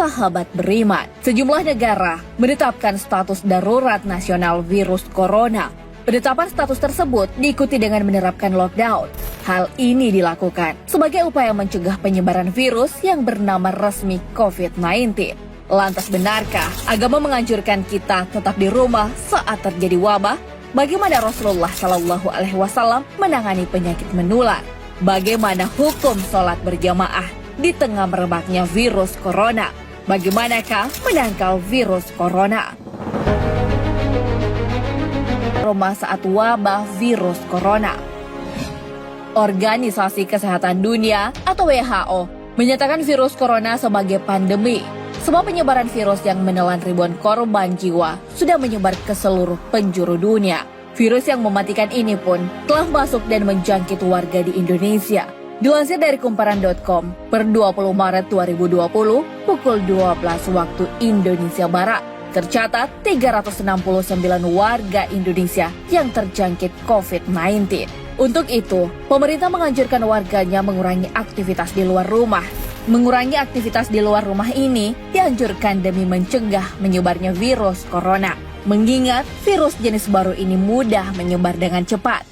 sahabat beriman. Sejumlah negara menetapkan status darurat nasional virus corona. Penetapan status tersebut diikuti dengan menerapkan lockdown. Hal ini dilakukan sebagai upaya mencegah penyebaran virus yang bernama resmi COVID-19. Lantas benarkah agama menganjurkan kita tetap di rumah saat terjadi wabah? Bagaimana Rasulullah Shallallahu Alaihi Wasallam menangani penyakit menular? Bagaimana hukum sholat berjamaah di tengah merebaknya virus corona? Bagaimanakah menangkal virus corona? Roma saat wabah virus corona. Organisasi Kesehatan Dunia atau WHO menyatakan virus corona sebagai pandemi. Sebab penyebaran virus yang menelan ribuan korban jiwa sudah menyebar ke seluruh penjuru dunia. Virus yang mematikan ini pun telah masuk dan menjangkit warga di Indonesia. Dilansir dari kumparan.com, per 20 Maret 2020, pukul 12 waktu Indonesia Barat, tercatat 369 warga Indonesia yang terjangkit COVID-19. Untuk itu, pemerintah menganjurkan warganya mengurangi aktivitas di luar rumah. Mengurangi aktivitas di luar rumah ini dianjurkan demi mencegah menyebarnya virus corona. Mengingat virus jenis baru ini mudah menyebar dengan cepat.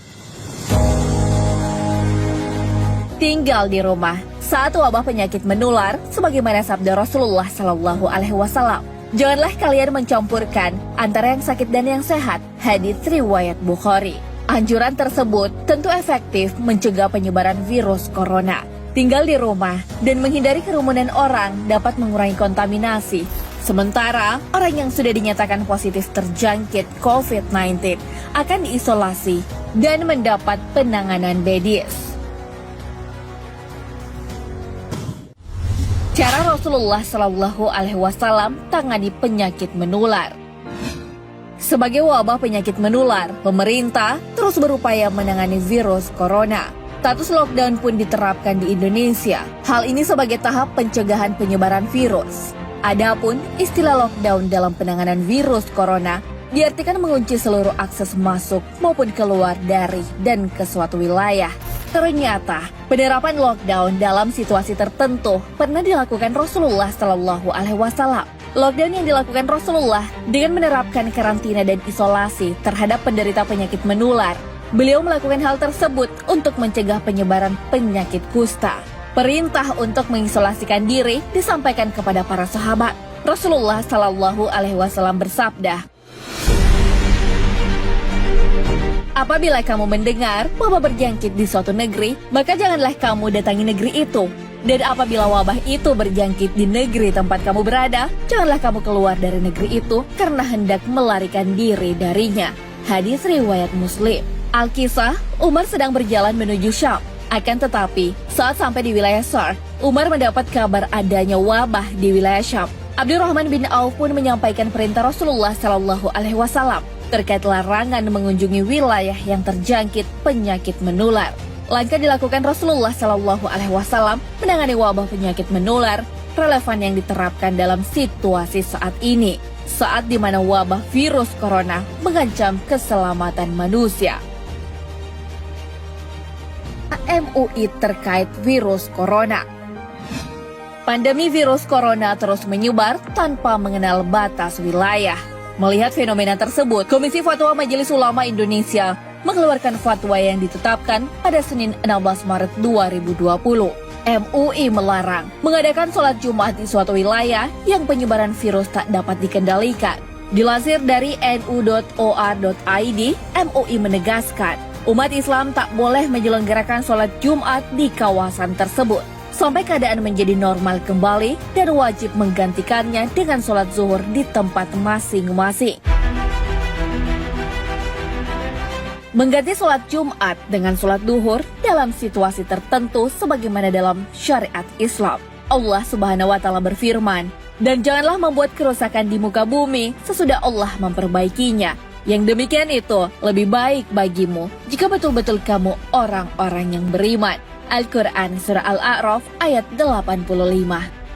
Tinggal di rumah saat wabah penyakit menular, sebagaimana sabda Rasulullah Shallallahu Alaihi Wasallam. Janganlah kalian mencampurkan antara yang sakit dan yang sehat. Hadits riwayat Bukhari. Anjuran tersebut tentu efektif mencegah penyebaran virus corona. Tinggal di rumah dan menghindari kerumunan orang dapat mengurangi kontaminasi. Sementara, orang yang sudah dinyatakan positif terjangkit COVID-19 akan diisolasi dan mendapat penanganan medis. Cara Rasulullah Shallallahu Alaihi Wasallam tangani penyakit menular. Sebagai wabah penyakit menular, pemerintah terus berupaya menangani virus corona. Status lockdown pun diterapkan di Indonesia. Hal ini sebagai tahap pencegahan penyebaran virus. Adapun istilah lockdown dalam penanganan virus corona diartikan mengunci seluruh akses masuk maupun keluar dari dan ke suatu wilayah. Ternyata, penerapan lockdown dalam situasi tertentu pernah dilakukan Rasulullah Shallallahu Alaihi Wasallam. Lockdown yang dilakukan Rasulullah dengan menerapkan karantina dan isolasi terhadap penderita penyakit menular. Beliau melakukan hal tersebut untuk mencegah penyebaran penyakit kusta. Perintah untuk mengisolasikan diri disampaikan kepada para sahabat. Rasulullah Shallallahu Alaihi Wasallam bersabda, apabila kamu mendengar wabah berjangkit di suatu negeri, maka janganlah kamu datangi negeri itu. Dan apabila wabah itu berjangkit di negeri tempat kamu berada, janganlah kamu keluar dari negeri itu karena hendak melarikan diri darinya. Hadis riwayat Muslim. Al-Kisah, Umar sedang berjalan menuju Syam. Akan tetapi, saat sampai di wilayah Sar, Umar mendapat kabar adanya wabah di wilayah Syam. Abdurrahman bin Auf pun menyampaikan perintah Rasulullah Shallallahu Alaihi Wasallam terkait larangan mengunjungi wilayah yang terjangkit penyakit menular. Langkah dilakukan Rasulullah Shallallahu Alaihi Wasallam menangani wabah penyakit menular relevan yang diterapkan dalam situasi saat ini, saat di mana wabah virus corona mengancam keselamatan manusia. MUI terkait virus corona. Pandemi virus corona terus menyebar tanpa mengenal batas wilayah. Melihat fenomena tersebut, Komisi Fatwa Majelis Ulama Indonesia mengeluarkan fatwa yang ditetapkan pada Senin 16 Maret 2020. MUI melarang mengadakan sholat Jumat di suatu wilayah yang penyebaran virus tak dapat dikendalikan. Dilansir dari nu.or.id, MUI menegaskan, umat Islam tak boleh menyelenggarakan sholat Jumat di kawasan tersebut sampai keadaan menjadi normal kembali dan wajib menggantikannya dengan sholat zuhur di tempat masing-masing. Mengganti sholat Jumat dengan sholat duhur dalam situasi tertentu sebagaimana dalam syariat Islam. Allah Subhanahu wa Ta'ala berfirman, dan janganlah membuat kerusakan di muka bumi sesudah Allah memperbaikinya. Yang demikian itu lebih baik bagimu jika betul-betul kamu orang-orang yang beriman. Al-Quran Surah Al-A'raf ayat 85.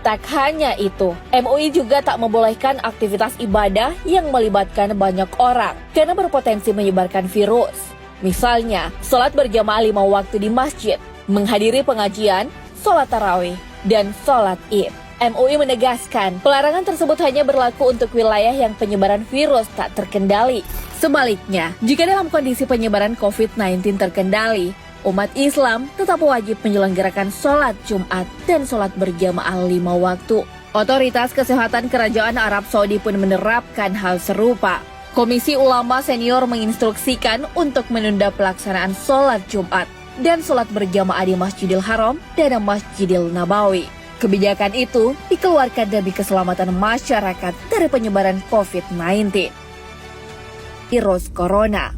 Tak hanya itu, MUI juga tak membolehkan aktivitas ibadah yang melibatkan banyak orang karena berpotensi menyebarkan virus. Misalnya, sholat berjamaah 5 waktu di masjid, menghadiri pengajian, sholat tarawih, dan sholat id. MUI menegaskan pelarangan tersebut hanya berlaku untuk wilayah yang penyebaran virus tak terkendali. Sebaliknya, jika dalam kondisi penyebaran COVID-19 terkendali, umat Islam tetap wajib menyelenggarakan sholat Jumat dan sholat berjamaah 5 waktu. Otoritas Kesehatan Kerajaan Arab Saudi pun menerapkan hal serupa. Komisi Ulama Senior menginstruksikan untuk menunda pelaksanaan sholat Jumat dan sholat berjamaah di Masjidil Haram dan Masjidil Nabawi. Kebijakan itu dikeluarkan demi keselamatan masyarakat dari penyebaran COVID-19. Virus Corona.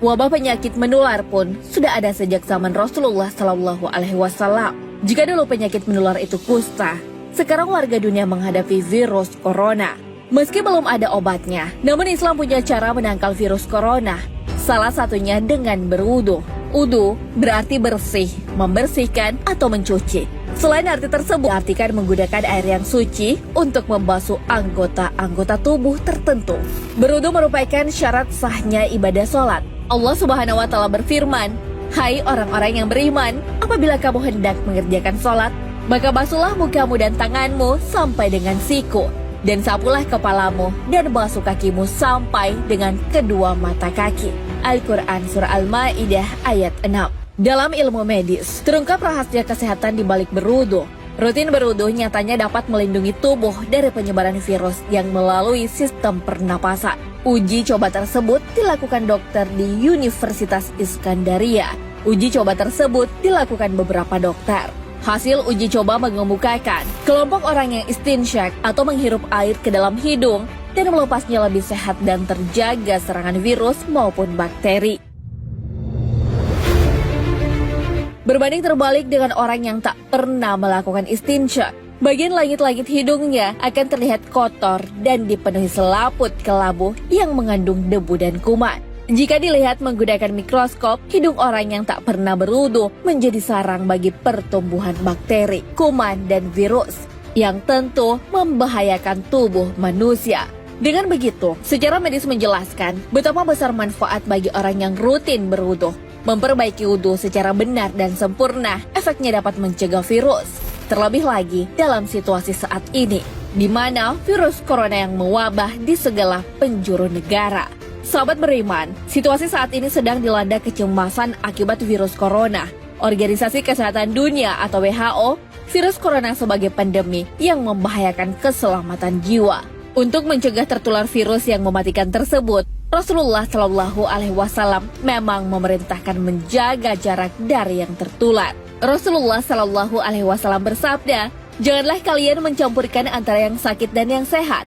Wabah penyakit menular pun sudah ada sejak zaman Rasulullah SAW. Jika dulu penyakit menular itu kusta, sekarang warga dunia menghadapi virus corona. Meski belum ada obatnya, namun Islam punya cara menangkal virus corona. Salah satunya dengan berwudu. Wudu berarti bersih, membersihkan, atau mencuci. Selain arti tersebut, diartikan menggunakan air yang suci untuk membasuh anggota-anggota tubuh tertentu. Berwudu merupakan syarat sahnya ibadah sholat. Allah Subhanahu wa Ta'ala berfirman, "Hai orang-orang yang beriman, apabila kamu hendak mengerjakan sholat, maka basuhlah mukamu dan tanganmu sampai dengan siku, dan sapulah kepalamu dan basuh kakimu sampai dengan kedua mata kaki." Al-Quran Surah Al-Ma'idah ayat 6. Dalam ilmu medis, terungkap rahasia kesehatan di balik berwudu. Rutin berwudu nyatanya dapat melindungi tubuh dari penyebaran virus yang melalui sistem pernapasan. Uji coba tersebut dilakukan dokter di Universitas Iskandaria. Uji coba tersebut dilakukan beberapa dokter. Hasil uji coba mengemukakan kelompok orang yang istinsyak atau menghirup air ke dalam hidung dan melepasnya lebih sehat dan terjaga serangan virus maupun bakteri. Berbanding terbalik dengan orang yang tak pernah melakukan istinsyak, bagian langit-langit hidungnya akan terlihat kotor dan dipenuhi selaput kelabu yang mengandung debu dan kuman. Jika dilihat menggunakan mikroskop, hidung orang yang tak pernah berwudu menjadi sarang bagi pertumbuhan bakteri, kuman, dan virus yang tentu membahayakan tubuh manusia. Dengan begitu, secara medis menjelaskan betapa besar manfaat bagi orang yang rutin berwudu. Memperbaiki wudu secara benar dan sempurna, efeknya dapat mencegah virus. Terlebih lagi dalam situasi saat ini, di mana virus corona yang mewabah di segala penjuru negara. Sahabat beriman, situasi saat ini sedang dilanda kecemasan akibat virus corona. Organisasi Kesehatan Dunia atau WHO, virus corona sebagai pandemi yang membahayakan keselamatan jiwa. Untuk mencegah tertular virus yang mematikan tersebut, Rasulullah SAW memang memerintahkan menjaga jarak dari yang tertular. Rasulullah SAW bersabda, "Janganlah kalian mencampurkan antara yang sakit dan yang sehat.